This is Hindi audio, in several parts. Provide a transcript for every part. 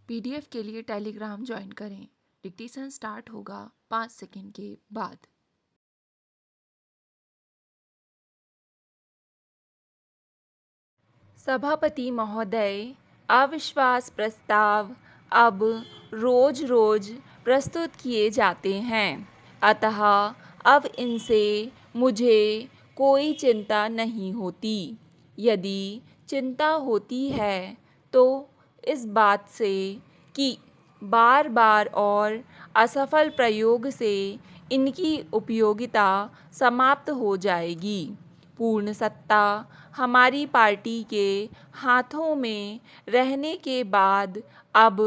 पीडीएफ के लिए टेलीग्राम ज्वाइन करें। डिक्टेशन स्टार्ट होगा 5 सेकंड के बाद। सभापति महोदय, अविश्वास प्रस्ताव अब रोज रोज प्रस्तुत किए जाते हैं, अतः अब इनसे मुझे कोई चिंता नहीं होती। यदि चिंता होती है तो इस बात से कि बार बार और असफल प्रयोग से इनकी उपयोगिता समाप्त हो जाएगी। पूर्ण सत्ता हमारी पार्टी के हाथों में रहने के बाद अब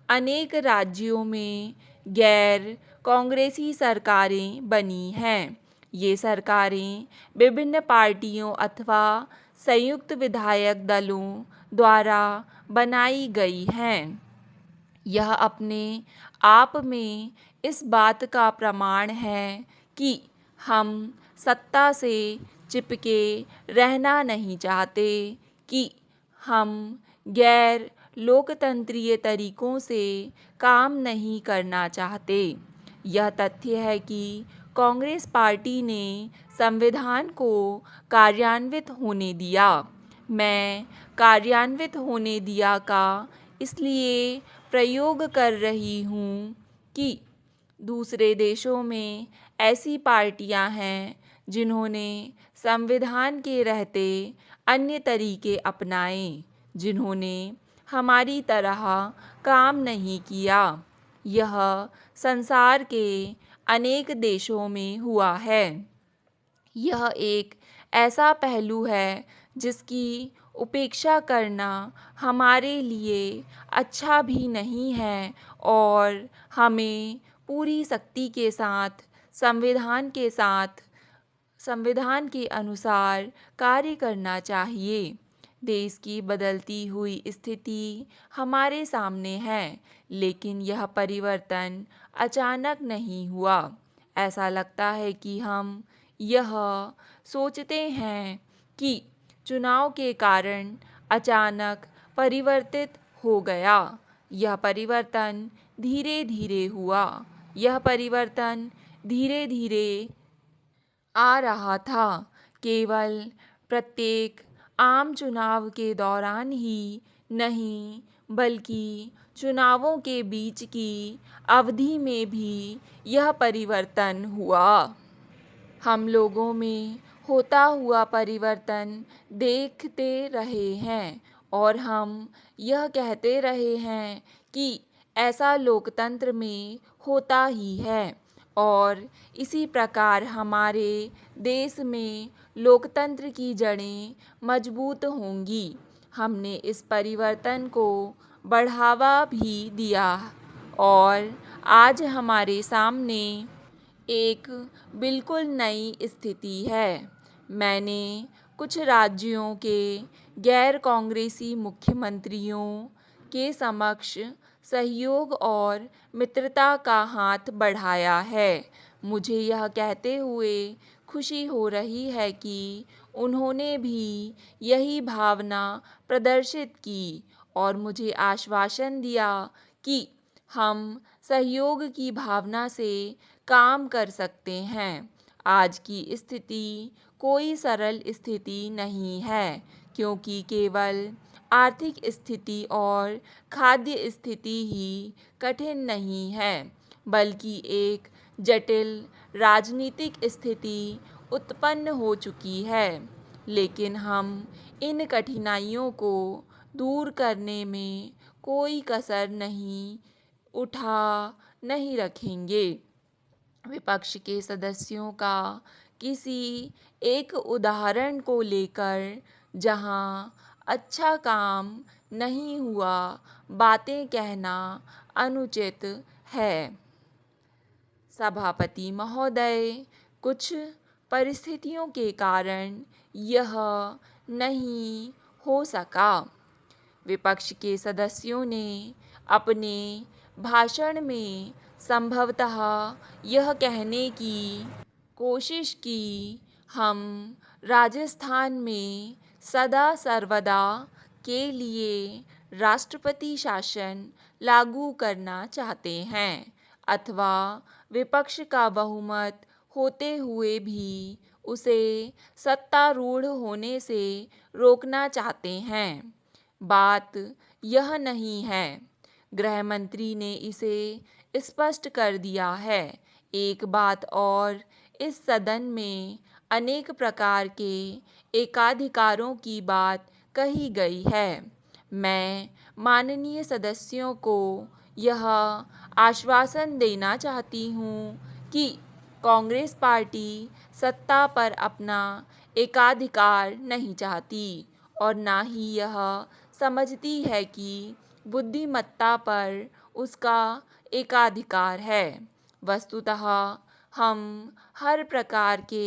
अनेक राज्यों में गैर कांग्रेसी सरकारें बनी हैं। ये सरकारें विभिन्न पार्टियों अथवा संयुक्त विधायक दलों द्वारा बनाई गई हैं। यह अपने आप में इस बात का प्रमाण है कि हम सत्ता से चिपके रहना नहीं चाहते, कि हम गैर लोकतंत्रीय तरीकों से काम नहीं करना चाहते। यह तथ्य है कि कांग्रेस पार्टी ने संविधान को कार्यान्वित होने दिया। मैं कार्यान्वित होने दिया का इसलिए प्रयोग कर रही हूँ कि दूसरे देशों में ऐसी पार्टियां हैं जिन्होंने संविधान के रहते अन्य तरीके अपनाए, जिन्होंने हमारी तरह काम नहीं किया। यह संसार के अनेक देशों में हुआ है। यह एक ऐसा पहलू है जिसकी उपेक्षा करना हमारे लिए अच्छा भी नहीं है और हमें पूरी शक्ति के साथ संविधान के अनुसार कार्य करना चाहिए। देश की बदलती हुई स्थिति हमारे सामने है, लेकिन यह परिवर्तन अचानक नहीं हुआ। ऐसा लगता है कि हम यह सोचते हैं कि चुनाव के कारण अचानक परिवर्तित हो गया। यह परिवर्तन धीरे धीरे हुआ। यह परिवर्तन धीरे धीरे आ रहा था। केवल प्रत्येक आम चुनाव के दौरान ही नहीं, बल्कि चुनावों के बीच की अवधि में भी यह परिवर्तन हुआ। हम लोगों में होता हुआ परिवर्तन देखते रहे हैं और हम यह कहते रहे हैं कि ऐसा लोकतंत्र में होता ही है और इसी प्रकार हमारे देश में लोकतंत्र की जड़ें मजबूत होंगी। हमने इस परिवर्तन को बढ़ावा भी दिया और आज हमारे सामने एक बिल्कुल नई स्थिति है। मैंने कुछ राज्यों के गैर कांग्रेसी मुख्यमंत्रियों के समक्ष सहयोग और मित्रता का हाथ बढ़ाया है। मुझे यह कहते हुए खुशी हो रही है कि उन्होंने भी यही भावना प्रदर्शित की और मुझे आश्वासन दिया कि हम सहयोग की भावना से काम कर सकते हैं। आज की स्थिति कोई सरल स्थिति नहीं है, क्योंकि केवल आर्थिक स्थिति और खाद्य स्थिति ही कठिन नहीं है, बल्कि एक जटिल राजनीतिक स्थिति उत्पन्न हो चुकी है। लेकिन हम इन कठिनाइयों को दूर करने में कोई कसर नहीं रखेंगे। विपक्ष के सदस्यों का किसी एक उदाहरण को लेकर जहां अच्छा काम नहीं हुआ, बातें कहना अनुचित है। सभापति महोदय, कुछ परिस्थितियों के कारण यह नहीं हो सका। विपक्ष के सदस्यों ने अपने भाषण में संभवतः यह कहने की कोशिश की, हम राजस्थान में सदा सर्वदा के लिए राष्ट्रपति शासन लागू करना चाहते हैं अथवा विपक्ष का बहुमत होते हुए भी उसे सत्तारूढ़ होने से रोकना चाहते हैं। बात यह नहीं है। गृह मंत्री ने इसे स्पष्ट कर दिया है। एक बात और, इस सदन में अनेक प्रकार के एकाधिकारों की बात कही गई है। मैं माननीय सदस्यों को यह आश्वासन देना चाहती हूँ कि कांग्रेस पार्टी सत्ता पर अपना एकाधिकार नहीं चाहती और ना ही यह समझती है कि बुद्धिमत्ता पर उसका एकाधिकार है। वस्तुतः हम हर प्रकार के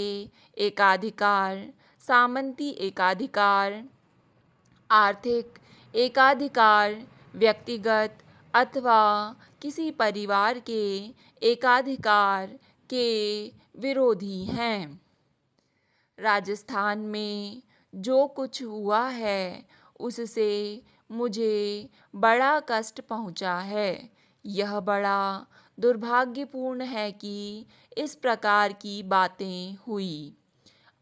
एकाधिकार, सामंती एकाधिकार, आर्थिक एकाधिकार, व्यक्तिगत अथवा किसी परिवार के एकाधिकार के विरोधी हैं। राजस्थान में जो कुछ हुआ है उससे मुझे बड़ा कष्ट पहुंचा है। यह बड़ा दुर्भाग्यपूर्ण है कि इस प्रकार की बातें हुई।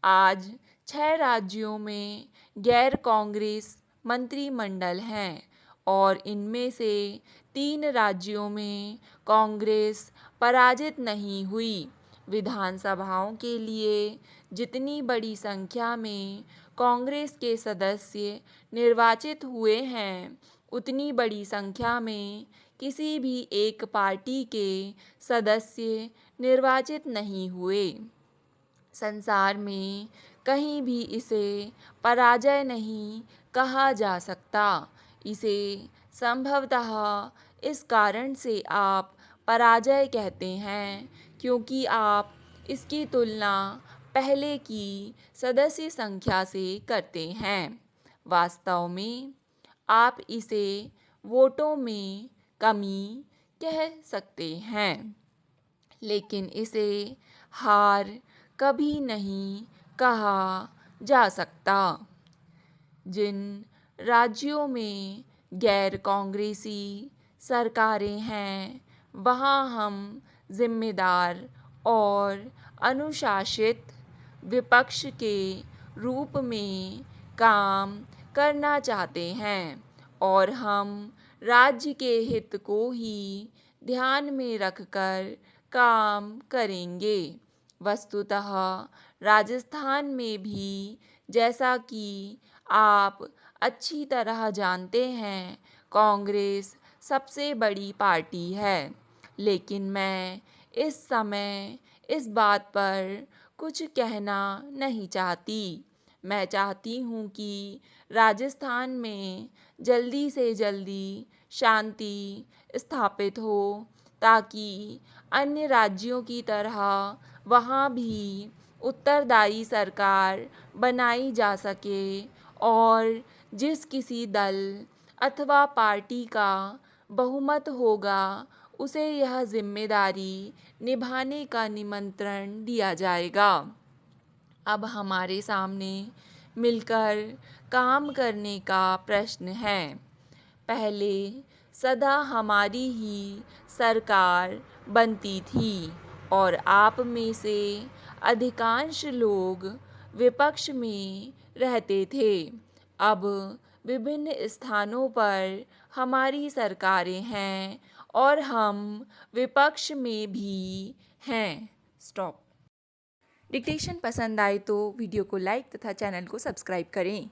आज 6 राज्यों में गैर कांग्रेस मंत्रिमंडल हैं और इनमें से 3 राज्यों में कांग्रेस पराजित नहीं हुई। विधानसभाओं के लिए जितनी बड़ी संख्या में कांग्रेस के सदस्य निर्वाचित हुए हैं, उतनी बड़ी संख्या में किसी भी एक पार्टी के सदस्य निर्वाचित नहीं हुए। संसार में कहीं भी इसे पराजय नहीं कहा जा सकता। इसे संभवतः इस कारण से आप पराजय कहते हैं क्योंकि आप इसकी तुलना पहले की सदस्य संख्या से करते हैं। वास्तव में आप इसे वोटों में कमी कह सकते हैं, लेकिन इसे हार कभी नहीं कहा जा सकता। जिन राज्यों में गैर कांग्रेसी सरकारें हैं, वहाँ हम जिम्मेदार और अनुशासित विपक्ष के रूप में काम करना चाहते हैं और हम राज्य के हित को ही ध्यान में रखकर काम करेंगे। वस्तुतः राजस्थान में भी, जैसा कि आप अच्छी तरह जानते हैं, कांग्रेस सबसे बड़ी पार्टी है। लेकिन मैं इस समय इस बात पर कुछ कहना नहीं चाहती। मैं चाहती हूँ कि राजस्थान में जल्दी से जल्दी शांति स्थापित हो ताकि अन्य राज्यों की तरह वहाँ भी उत्तरदायी सरकार बनाई जा सके और जिस किसी दल अथवा पार्टी का बहुमत होगा उसे यह जिम्मेदारी निभाने का निमंत्रण दिया जाएगा। अब हमारे सामने मिलकर काम करने का प्रश्न है। पहले सदा हमारी ही सरकार बनती थी और आप में से अधिकांश लोग विपक्ष में रहते थे। अब विभिन्न स्थानों पर हमारी सरकारें हैं और हम विपक्ष में भी हैं। स्टॉप। डिक्टेशन पसंद आए तो वीडियो को लाइक तथा चैनल को सब्सक्राइब करें।